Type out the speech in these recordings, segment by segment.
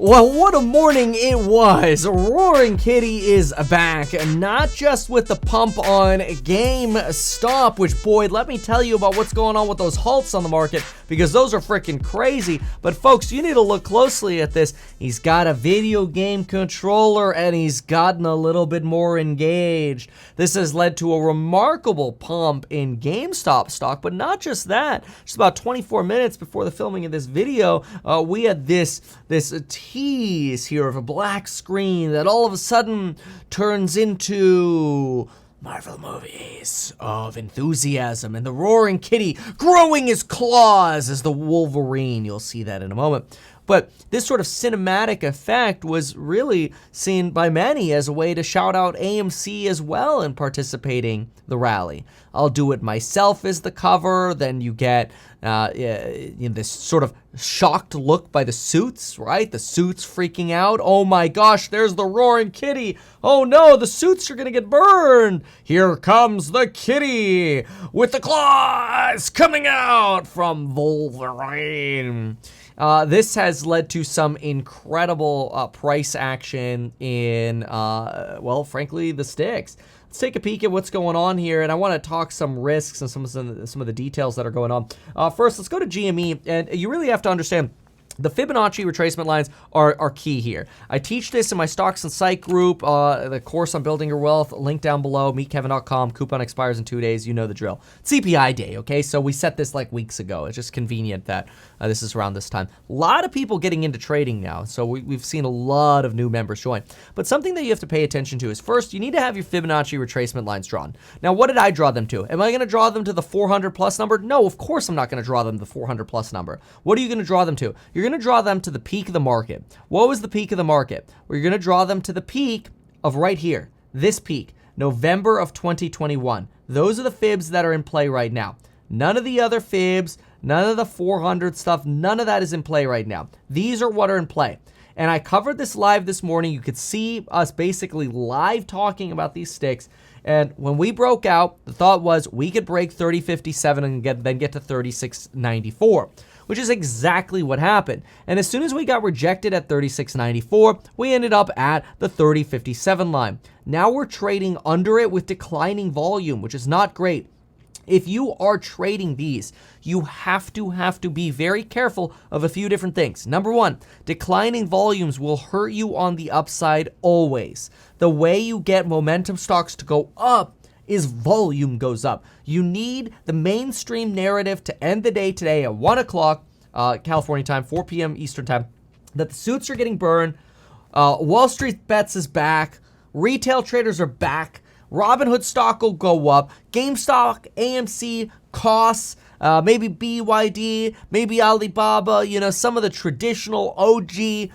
Well, what a morning it was. Roaring Kitty is back, not just with the pump on GameStop, which, boy, let me tell you about what's going on with those halts on the market, because those are freaking crazy. But folks, you need to look closely at this. He's got a video game controller and he's gotten a little bit more engaged. This has led to a remarkable pump in GameStop stock, but not just that. Just about 24 minutes before the filming of this video, we had this tease here of a black screen that all of a sudden turns into Marvel movies of enthusiasm and the Roaring Kitty growing his claws as the Wolverine. You'll see that in a moment. But this sort of cinematic effect was really seen by many as a way to shout out AMC as well in participating the rally. I'll do it myself as the cover. Then you get this sort of shocked look by the suits, right? The suits freaking out. Oh my gosh, there's the Roaring Kitty. Oh no, the suits are gonna get burned. Here comes the kitty with the claws coming out from Wolverine. This has led to some incredible price action in, well, frankly, the sticks. Let's take a peek at what's going on here, and I want to talk some risks and some of the details that are going on. First, let's go to GME, and you really have to understand the Fibonacci retracement lines are key here. I teach this in my Stocks and Psych group, the course on building your wealth, link down below, meetkevin.com. Coupon expires in 2 days. You know the drill. CPI day, okay? So we set this like weeks ago. It's just convenient that this is around this time. A lot of people getting into trading now, so we've seen a lot of new members join. But something that you have to pay attention to is, first, you need to have your Fibonacci retracement lines drawn. Now, what did I draw them to? Am I going to draw them to the 400 plus number? No, of course I'm not going to draw them to the 400 plus number. What are you going to draw them to? You're going to draw them to the peak of the market. What was the peak of the market? Well, you're going to draw them to the peak of right here, this peak, November of 2021. Those are the fibs that are in play right now. None of the other fibs, none of the 400 stuff, none of that is in play right now. These are what are in play. And I covered this live this morning. You could see us basically live talking about these sticks. And when we broke out, the thought was we could break 30.57 and then get to 36.94, which is exactly what happened. And as soon as we got rejected at 36.94, we ended up at the 30.57 line. Now we're trading under it with declining volume, which is not great. If you are trading these, you have to be very careful of a few different things. Number one, declining volumes will hurt you on the upside always. The way you get momentum stocks to go up is volume goes up. You need the mainstream narrative to end the day today at 1 o'clock California time, 4 p.m. Eastern time, that the suits are getting burned, Wall Street Bets is back, retail traders are back, Robinhood stock will go up, GameStop, AMC, costs, maybe BYD, maybe Alibaba, some of the traditional OG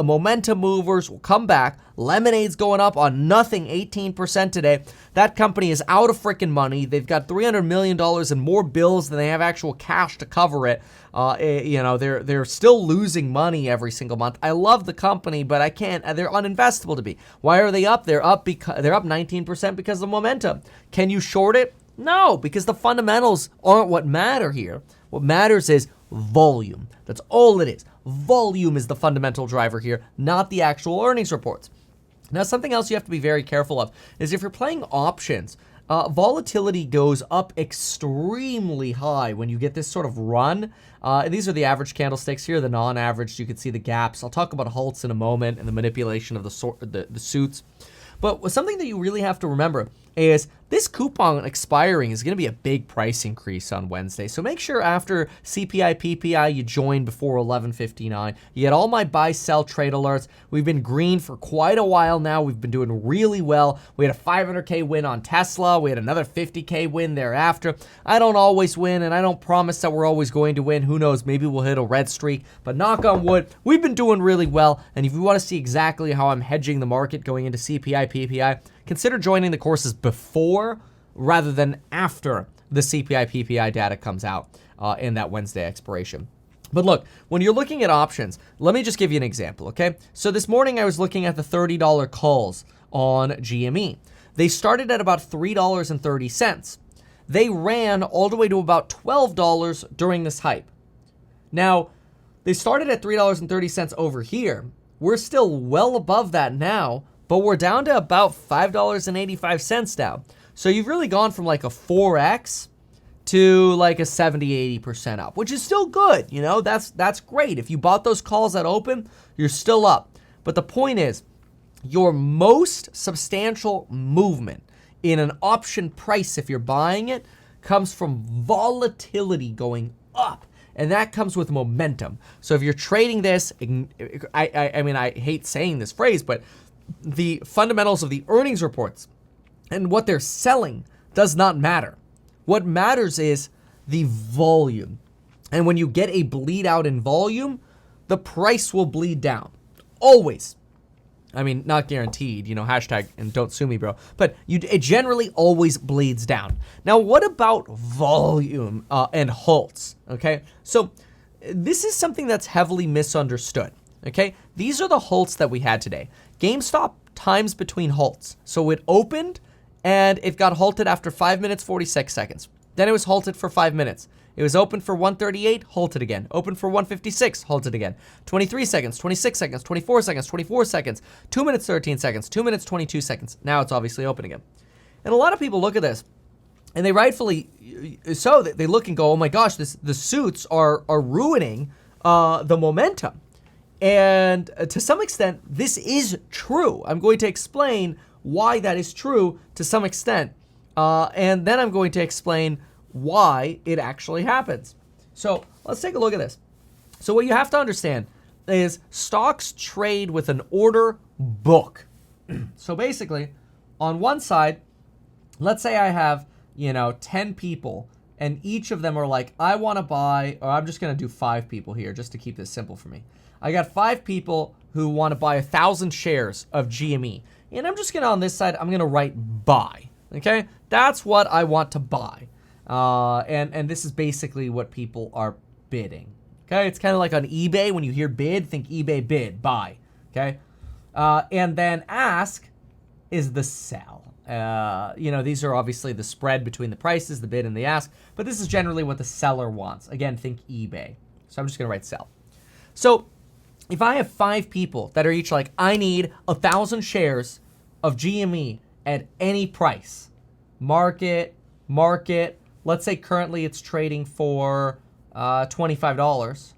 momentum movers will come back. Lemonade's going up on nothing, 18% today. That company is out of freaking money. They've got $300 million in more bills than they have actual cash to cover it. They're still losing money every single month. I love the company, but I can't. They're uninvestable to me. Why are they up? They're up because they're up 19% because of momentum. Can you short it? No, because the fundamentals aren't what matter here. What matters is volume. That's all it is. Volume is the fundamental driver here, not the actual earnings reports. Now, something else you have to be very careful of is if you're playing options, volatility goes up extremely high when you get this sort of run. These are the average candlesticks here, the non-average. You can see the gaps. I'll talk about halts in a moment and the manipulation of the suits. But something that you really have to remember is this coupon expiring is going to be a big price increase on Wednesday. So make sure after CPI, PPI, you join before 11:59. You get all my buy, sell, trade alerts. We've been green for quite a while now. We've been doing really well. We had a 500K win on Tesla. We had another 50K win thereafter. I don't always win, and I don't promise that we're always going to win. Who knows? Maybe we'll hit a red streak. But knock on wood, we've been doing really well. And if you want to see exactly how I'm hedging the market going into CPI, PPI, consider joining the courses before rather than after the CPI PPI data comes out in that Wednesday expiration. But look, when you're looking at options, let me just give you an example, okay? So this morning I was looking at the $30 calls on GME. They started at about $3.30. They ran all the way to about $12 during this hype. Now, They started at $3.30 over here. We're still well above that now, but we're down to about $5.85 now. So you've really gone from like a 4x to like a 70-80% up, which is still good. You know, that's great. If you bought those calls at open, you're still up. But the point is, your most substantial movement in an option price, if you're buying it, comes from volatility going up. And that comes with momentum. So if you're trading this, I mean, I hate saying this phrase, but the fundamentals of the earnings reports and what they're selling does not matter. What matters is the volume. And when you get a bleed out in volume, the price will bleed down. Always. I mean, not guaranteed, you know, hashtag, and don't sue me, bro. But it generally always bleeds down. Now, what about volume and halts, okay? So this is something that's heavily misunderstood, okay? These are the halts that we had today. GameStop times between halts. So it opened and it got halted after 5 minutes, 46 seconds. Then it was halted for 5 minutes. It was open for 138, halted again. Open for 156, halted again. 23 seconds, 26 seconds, 24 seconds, 24 seconds, 2 minutes, 13 seconds, 2 minutes, 22 seconds. Now it's obviously open again. And a lot of people look at this, and they rightfully so, they look and go, oh my gosh, the suits are ruining the momentum. And to some extent, this is true. I'm going to explain why that is true to some extent. And then I'm going to explain why it actually happens. So let's take a look at this. So what you have to understand is stocks trade with an order book. So basically, on one side, let's say I have, 10 people, and each of them are like, I want to buy, or I'm just going to do 5 people here just to keep this simple for me. I got 5 people who want to buy 1,000 shares of GME. And I'm just going to, on this side, I'm going to write buy. Okay? That's what I want to buy. And this is basically what people are bidding. Okay, it's kind of like on eBay. When you hear bid, think eBay bid, buy. Okay, and then ask is the sell. These are obviously the spread between the prices, the bid and the ask, but this is generally what the seller wants. Again, think eBay. So I'm just gonna write sell. So if I have 5 people that are each like, I need 1,000 shares of GME at any price, market. Let's say currently it's trading for $25.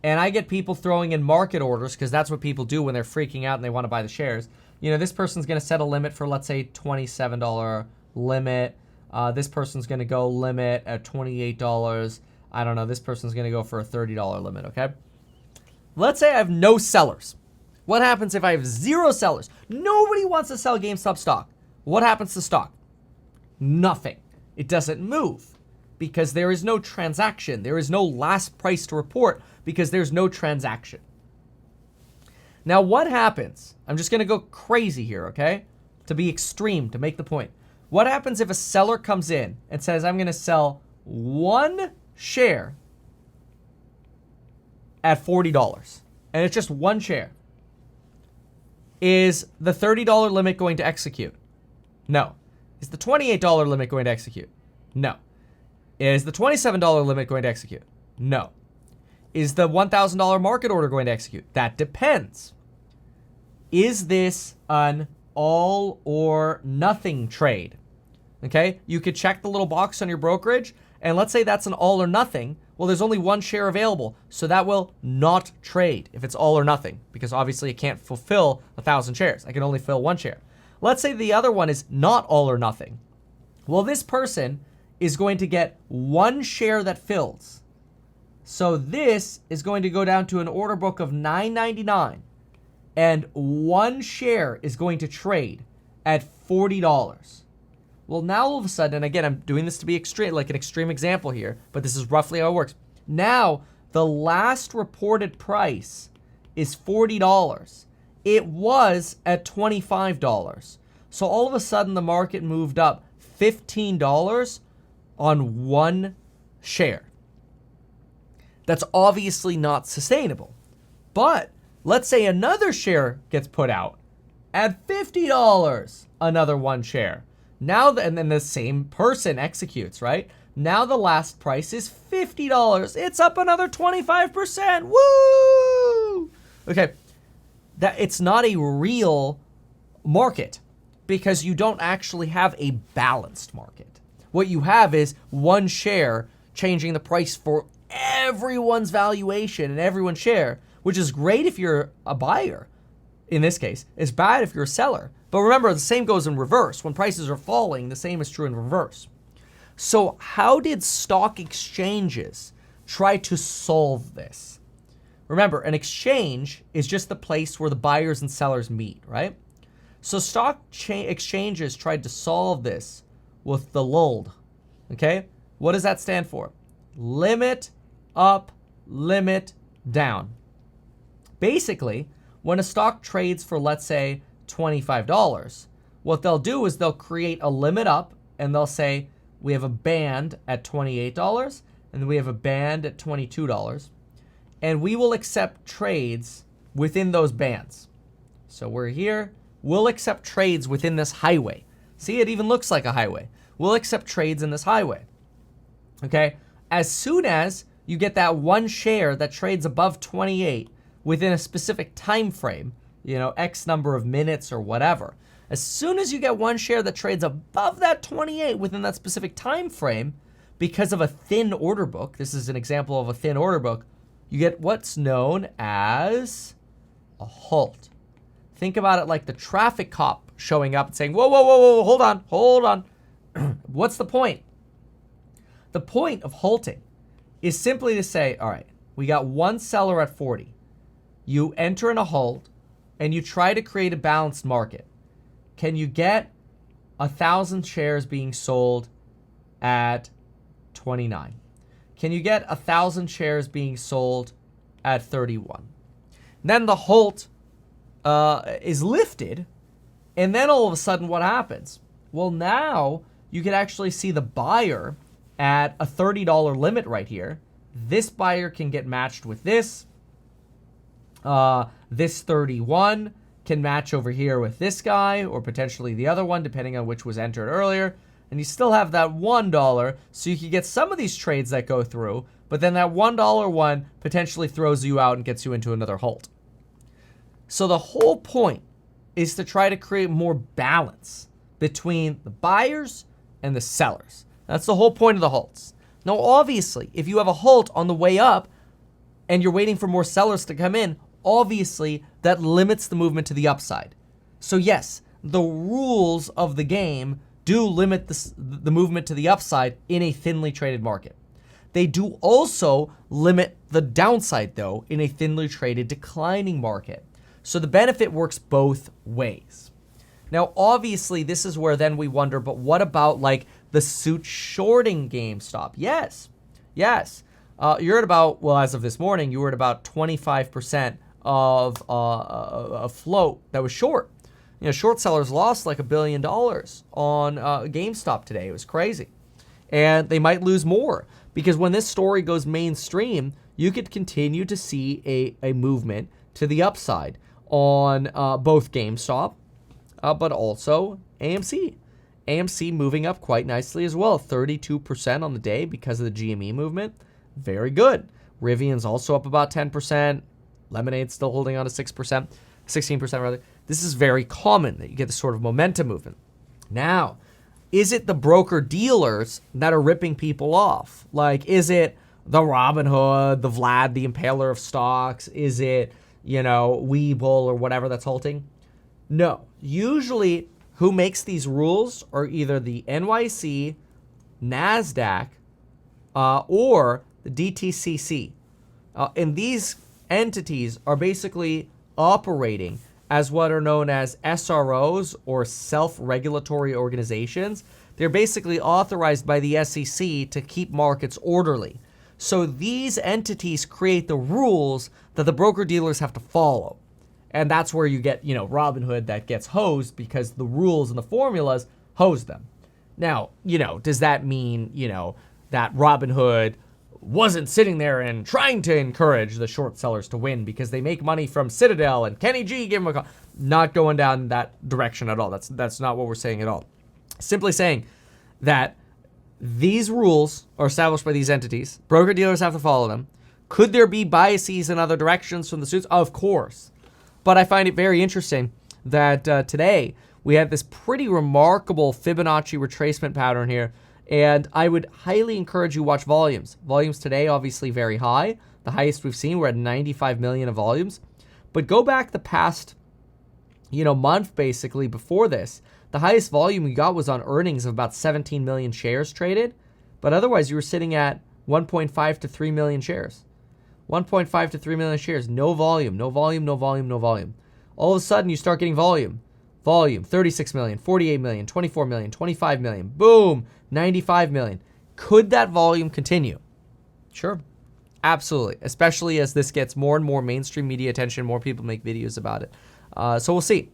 And I get people throwing in market orders because that's what people do when they're freaking out and they want to buy the shares. This person's going to set a limit for, let's say, $27 limit. This person's going to go limit at $28. I don't know. This person's going to go for a $30 limit, okay? Let's say I have no sellers. What happens if I have 0 sellers? Nobody wants to sell GameStop stock. What happens to stock? Nothing. It doesn't move because there is no transaction. There is no last price to report because there's no transaction. Now, what happens? I'm just going to go crazy here, okay? To be extreme, to make the point. What happens if a seller comes in and says, I'm going to sell 1 share at $40, and it's just 1 share? Is the $30 limit going to execute? No. Is the $28 limit going to execute? No. Is the $27 limit going to execute? No. Is the $1,000 market order going to execute? That depends. Is this an all or nothing trade? Okay, you could check the little box on your brokerage, and let's say that's an all or nothing. Well, there's only 1 share available, so that will not trade if it's all or nothing, because obviously it can't fulfill 1,000 shares. I can only fill 1 share. Let's say the other one is not all or nothing. Well, this person is going to get 1 share that fills. So this is going to go down to an order book of $9.99, and 1 share is going to trade at $40. Well, now all of a sudden, and again, I'm doing this to be extreme, like an extreme example here, but this is roughly how it works. Now, the last reported price is $40. It was at $25. So all of a sudden, the market moved up $15 on 1 share. That's obviously not sustainable. But let's say another share gets put out at $50, another 1 share. Now, and then the same person executes, right? Now the last price is $50. It's up another 25%. Woo! Okay, it's not a real market because you don't actually have a balanced market. What you have is one share changing the price for everyone's valuation and everyone's share, which is great if you're a buyer. In this case, it's bad if you're a seller. But remember, the same goes in reverse. When prices are falling, the same is true in reverse. So how did stock exchanges try to solve this? Remember, an exchange is just the place where the buyers and sellers meet, right? So stock exchanges tried to solve this with the LULD, okay? What does that stand for? Limit up, limit down. Basically, when a stock trades for, let's say, $25, what they'll do is they'll create a limit up and they'll say, we have a band at $28 and we have a band at $22, and we will accept trades within those bands. So we're here, we'll accept trades within this highway. See, it even looks like a highway. We'll accept trades in this highway. Okay, as soon as you get that one share that trades above 28 within a specific time frame, X number of minutes or whatever, as soon as you get one share that trades above that 28 within that specific time frame, because of a thin order book, this is an example of a thin order book, you get what's known as a halt. Think about it like the traffic cop showing up and saying, whoa, whoa, whoa, whoa, hold on. What's the point? The point of halting is simply to say, all right, we got one seller at 40. You enter in a halt and you try to create a balanced market. Can you get 1,000 shares being sold at 29? Can you get 1,000 shares being sold at 31? Then the halt is lifted, and then all of a sudden what happens? Well, now you can actually see the buyer at a $30 limit right here. This buyer can get matched with this. This 31 can match over here with this guy or potentially the other one, depending on which was entered earlier. And you still have that $1, so you can get some of these trades that go through, but then that $1 one potentially throws you out and gets you into another halt. So the whole point is to try to create more balance between the buyers and the sellers. That's the whole point of the halts. Now, obviously, if you have a halt on the way up and you're waiting for more sellers to come in, obviously that limits the movement to the upside. So yes, the rules of the game do limit the movement to the upside in a thinly traded market. They do also limit the downside, though, in a thinly traded declining market. So the benefit works both ways. Now, obviously, this is where then we wonder, but what about like the suit shorting GameStop? Yes. You're at about, well, as of this morning, you were at about 25% of a float that was short. Short sellers lost like $1 billion on GameStop today. It was crazy. And they might lose more because when this story goes mainstream, you could continue to see a movement to the upside on both GameStop, but also AMC. AMC moving up quite nicely as well, 32% on the day because of the GME movement. Very good. Rivian's also up about 10%. Lemonade's still holding on to 16% rather. This is very common that you get this sort of momentum movement. Now, is it the broker dealers that are ripping people off? Like, is it the Robinhood, the Vlad, the Impaler of stocks? Is it, Webull or whatever that's halting? No. Usually, who makes these rules are either the NYC, NASDAQ, or the DTCC. And these entities are basically operating as what are known as SROs or self-regulatory organizations. They're basically authorized by the SEC to keep markets orderly. So these entities create the rules that the broker-dealers have to follow. And that's where you get, Robinhood that gets hosed because the rules and the formulas hose them. Now, does that mean, that Robinhood wasn't sitting there and trying to encourage the short sellers to win because they make money from Citadel and Kenny G gave them a call? Not going down that direction at all. That's not what we're saying at all. Simply saying that These rules are established by these entities. Broker-dealers have to follow them. Could there be biases in other directions from the suits? Of course. But I find it very interesting that today we had this pretty remarkable Fibonacci retracement pattern here. And I would highly encourage you to watch volumes. Volumes today, obviously very high. The highest we've seen, we're at 95 million of volumes. But go back the past, month basically before this. The highest volume we got was on earnings of about 17 million shares traded. But otherwise, you were sitting at 1.5 to 3 million shares. 1.5 to 3 million shares. No volume, no volume, no volume, no volume. All of a sudden, you start getting volume. Volume, 36 million, 48 million, 24 million, 25 million. Boom, 95 million. Could that volume continue? Sure. Absolutely. Especially as this gets more and more mainstream media attention, more people make videos about it. So we'll see.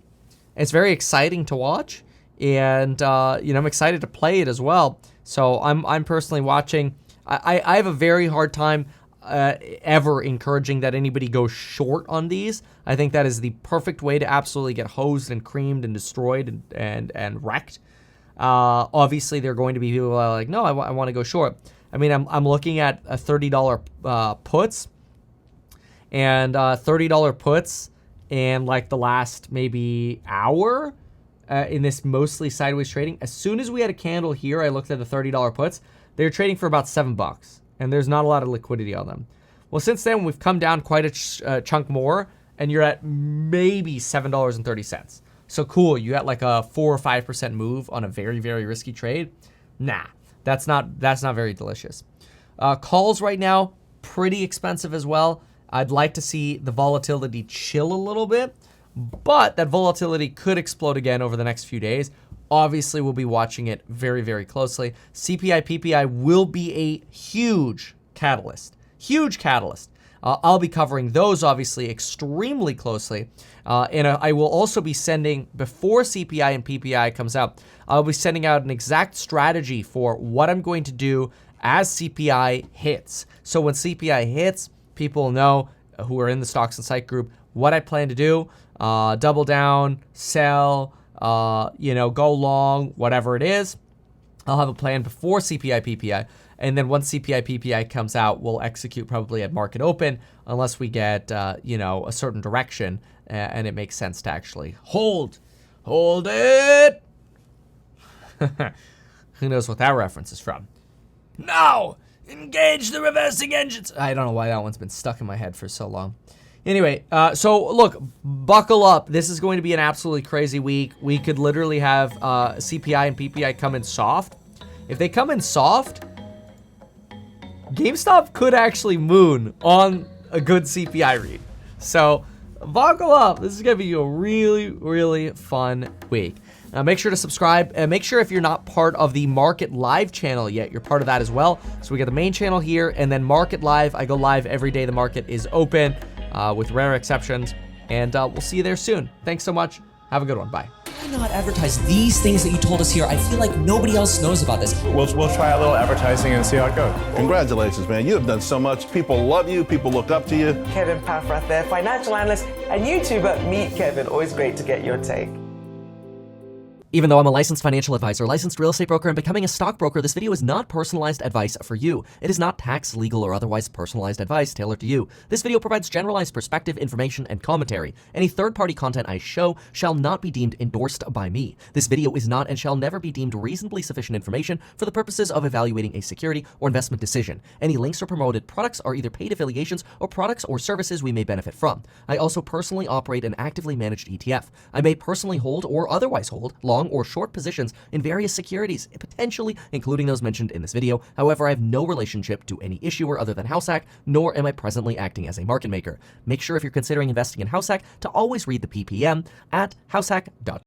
It's very exciting to watch. And, I'm excited to play it as well. So I'm personally watching. I have a very hard time ever encouraging that anybody go short on these. I think that is the perfect way to absolutely get hosed and creamed and destroyed and wrecked. Obviously, there are going to be people who are like, no, I want to go short. I mean, I'm looking at a $30 puts, and $30 puts in like the last maybe hour in this mostly sideways trading. As soon as we had a candle here, I looked at the $30 puts. They're trading for about $7, and there's not a lot of liquidity on them. Well, since then, we've come down quite a chunk more, and you're at maybe $7.30. So cool, you got like a 4 or 5% move on a very, very risky trade. Nah, that's not very delicious. Calls right now, pretty expensive as well. I'd like to see the volatility chill a little bit, but that volatility could explode again over the next few days. Obviously, we'll be watching it very, very closely. CPI, PPI will be a huge catalyst. Huge catalyst. I'll be covering those, obviously, extremely closely. And I will also be sending, before CPI and PPI comes out, I'll be sending out an exact strategy for what I'm going to do as CPI hits. So when CPI hits, people know, who are in the Stocks and Psych group, what I plan to do. Double down, sell, go long, whatever it is. I'll have a plan before CPI, PPI. And then once CPI, PPI comes out, we'll execute probably at market open unless we get, a certain direction and it makes sense to actually hold it. Who knows what that reference is from? Now, engage the reversing engines. I don't know why that one's been stuck in my head for so long. Anyway, so look, buckle up. This is going to be an absolutely crazy week. We could literally have CPI and PPI come in soft. If they come in soft, GameStop could actually moon on a good CPI read. So buckle up. This is going to be a really, really fun week. Make sure to subscribe. And make sure if you're not part of the Market Live channel yet, you're part of that as well. So we got the main channel here and then Market Live. I go live every day the market is open with rare exceptions. And we'll see you there soon. Thanks so much. Have a good one. Bye. Why not advertise these things that you told us here? I feel like nobody else knows about this. We'll try a little advertising and see how it goes. Congratulations, man. You have done so much. People love you. People look up to you. Kevin Paffrath there, financial analyst and YouTuber. Meet Kevin. Always great to get your take. Even though I'm a licensed financial advisor, licensed real estate broker, and becoming a stockbroker, this video is not personalized advice for you. It is not tax, legal, or otherwise personalized advice tailored to you. This video provides generalized perspective, information, and commentary. Any third-party content I show shall not be deemed endorsed by me. This video is not and shall never be deemed reasonably sufficient information for the purposes of evaluating a security or investment decision. Any links or promoted products are either paid affiliations or products or services we may benefit from. I also personally operate an actively managed ETF. I may personally hold or otherwise hold long or short positions in various securities, potentially including those mentioned in this video. However, I have no relationship to any issuer other than HouseHack, nor am I presently acting as a market maker. Make sure if you're considering investing in HouseHack to always read the PPM at househack.com.